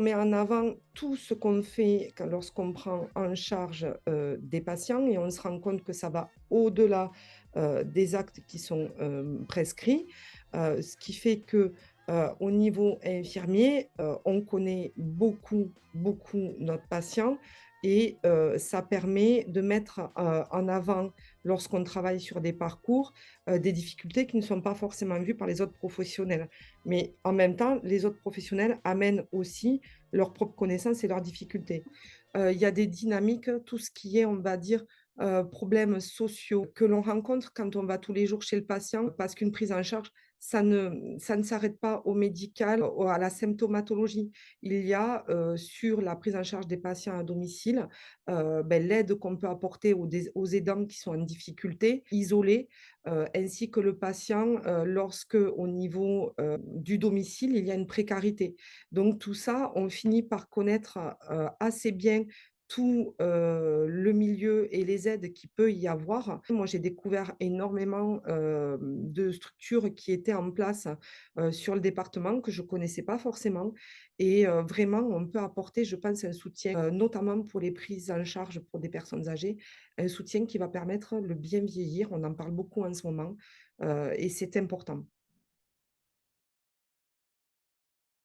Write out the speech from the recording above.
met en avant tout ce qu'on fait lorsqu'on prend en charge des patients et on se rend compte que ça va au-delà des actes qui sont prescrits. Ce qui fait que au niveau infirmier, on connaît beaucoup, beaucoup notre patient et ça permet de mettre en avant, lorsqu'on travaille sur des parcours, des difficultés qui ne sont pas forcément vues par les autres professionnels. Mais en même temps, les autres professionnels amènent aussi leurs propres connaissances et leurs difficultés. Il y a des dynamiques, tout ce qui est, on va dire, problèmes sociaux que l'on rencontre quand on va tous les jours chez le patient, parce qu'une prise en charge, ça ne s'arrête pas au médical, à la symptomatologie. Il y a, sur la prise en charge des patients à domicile, l'aide qu'on peut apporter aux aidants qui sont en difficulté, isolés, ainsi que le patient, lorsque au niveau, du domicile, il y a une précarité. Donc tout ça, on finit par connaître, assez bien tout, le milieu et les aides qu'il peut y avoir. Moi, j'ai découvert énormément, de structures qui étaient en place, sur le département que je connaissais pas forcément et vraiment on peut apporter, je pense, un soutien, notamment pour les prises en charge pour des personnes âgées, un soutien qui va permettre le bien vieillir. On en parle beaucoup en ce moment, et c'est important.